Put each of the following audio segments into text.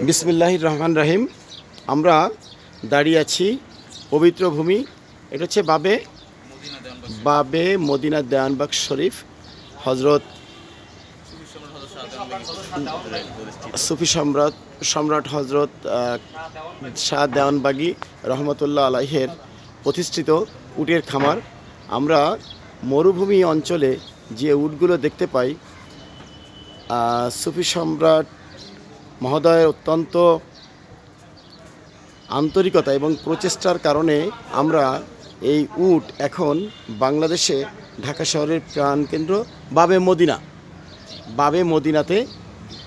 বিসমিল্লাহির রহমান রহিম। আমরা দাঁড়িয়ে আছি পবিত্র ভূমি, এটা হচ্ছে বাবে মদিনা দেওয়ানবাগ শরীফ। হজরত সুফি সম্রাট হজরত শাহ দেওয়ানবাগী রহমতুল্লাহ আলাইহের প্রতিষ্ঠিত উটের খামার। আমরা মরুভূমি অঞ্চলে যে উটগুলো দেখতে পাই, সুফি সম্রাট মহোদয়ের অত্যন্ত আন্তরিকতা এবং প্রচেষ্টার কারণে আমরা এই উট এখন বাংলাদেশে ঢাকা শহরের প্রাণকেন্দ্র বাবে মদিনাতে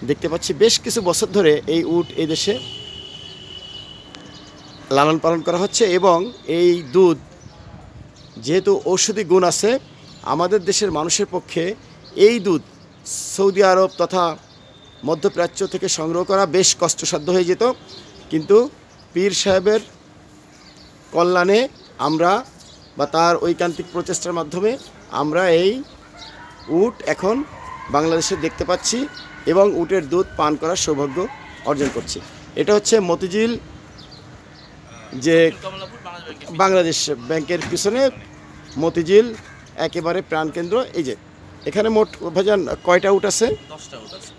দেখতে পাচ্ছি। বেশ কিছু বছর ধরে এই উট এই দেশে লালন পালন করা হচ্ছে এবং এই দুধ যেহেতু ঔষধি গুণ আছে, আমাদের দেশের মানুষের পক্ষে এই দুধ সৌদি আরব তথা মধ্যপ্রাচ্য থেকে সংগ্রহ করা বেশ কষ্টসাধ্য হয়ে যেত। কিন্তু পীর সাহেবের কল্যাণে আমরা বা তার ঐকান্তিক প্রচেষ্টার মাধ্যমে আমরা এই উট এখন বাংলাদেশে দেখতে পাচ্ছি এবং উটের দুধ পান করার সৌভাগ্য অর্জন করছি। এটা হচ্ছে মতিঝিল যে বাংলাদেশ ব্যাংকের পিছনে মতিঝিল একেবারে প্রাণকেন্দ্র। এই যে এখানে মোট ভাইজান কয়টা উট আছে? 10টা উট আছে।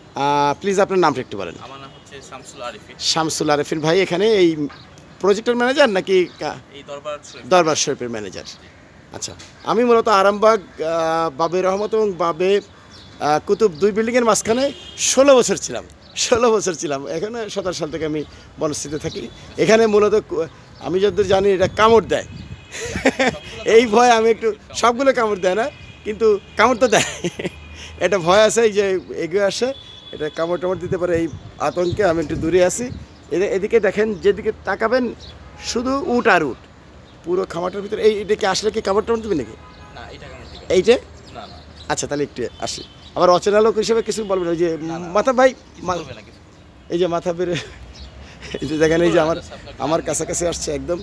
প্লিজ আপনার নামটা একটু বলেন। আমার নাম হচ্ছে শামসুল আরিফিন ভাই। এখানে এই প্রজেক্টের ম্যানেজার নাকি এই দরবার শরীফের ম্যানেজার? আচ্ছা, আমি মূলত আরামবাগ বাবে রহমত এবং বাবে কুতুব দুই বিল্ডিংয়ের মাঝখানে 16 বছর ছিলাম। এখানে 17 সাল থেকে আমি বনস্থিতে থাকি। এখানে মূলত আমি যতদূর জানি এটা কামড় দেয় এই ভয় আমি একটু, সবগুলো কামড় দেয় না কিন্তু কামড় তো দেয় এটা ভয় আছে, এই যে এগিয়ে আসে এটা কামড় টামড় দিতে পারে, এই আতঙ্কে আমি একটু দূরে আছি। এদিকে দেখেন, যেদিকে তাকাবেন শুধু উট আর উট পুরো খামারটার ভিতরে। এটাকে আসলে কি কামড় টামড় দিবে নাকি? এইটা আচ্ছা, তাহলে একটু আসি। আবার অচেনা লোক হিসেবে কিছু বলবেন? ওই যে মাথা ভাই, এই যে মাথা বেড়ে এই যে দেখেন, এই যে আমার কাছাকাছি আসছে একদম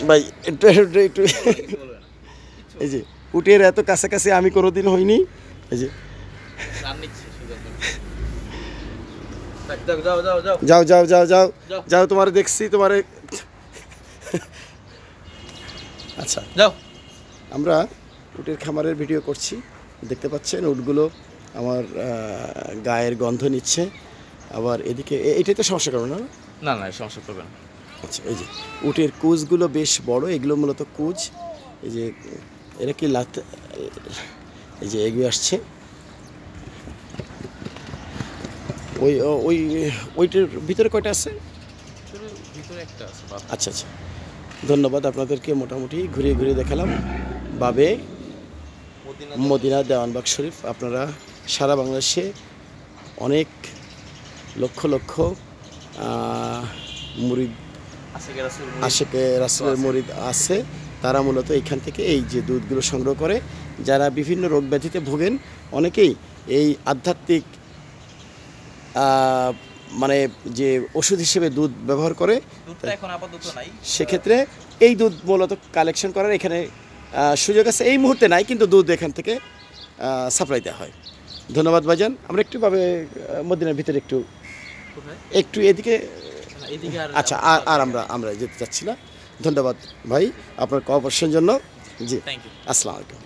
ভাই, একটু এই যে উটের এত কাছাকাছি আমি কোনোদিন হইনি। এই যে যাও তোমার দেখছি তোমারে। আচ্ছা, যাও। আমরা উটের খামারের ভিডিও করছি, দেখতে পাচ্ছেন উটগুলো আমার গায়ের গন্ধ নিচ্ছে। আবার এদিকে এটাতে সমস্যা করবে না? না সমস্যা করবে না। আচ্ছা, এই যে উটের কুচগুলো বেশ বড়, এগুলো মূলত কুচ। এই যে এরা কি এই যে এগিয়ে আসছে। ওইটার ভিতরে কয়টা আছে? আচ্ছা, ধন্যবাদ আপনাদেরকে। মোটামুটি ঘুরিয়ে দেখালাম বাবে মদিনা দেওয়ানবাগ শরীফ। আপনারা সারা বাংলাদেশে অনেক লক্ষ মুরিদ আশেকে রাসূলের মুরিদ আছে, তারা মূলত এইখান থেকে এই যে দুধগুলো সংগ্রহ করে। যারা বিভিন্ন রোগ ব্যাধিতে ভোগেন, অনেকেই এই আধ্যাত্মিক মানে যে ওষুধ হিসেবে দুধ ব্যবহার করে, সেক্ষেত্রে এই দুধ মূলত কালেকশন করার এখানে সুযোগ আছে। এই মুহূর্তে নাই, কিন্তু দুধ এখান থেকে সাপ্লাই দেওয়া হয়। ধন্যবাদ ভাইজান। আমরা একটু ভাবে মদিনার ভিতরে একটু এদিকে। আচ্ছা, আর আমরা যেতে চাচ্ছি না। ধন্যবাদ ভাই আপনার কোঅপারেশনের জন্য। জি, আসসালামু আলাইকুম।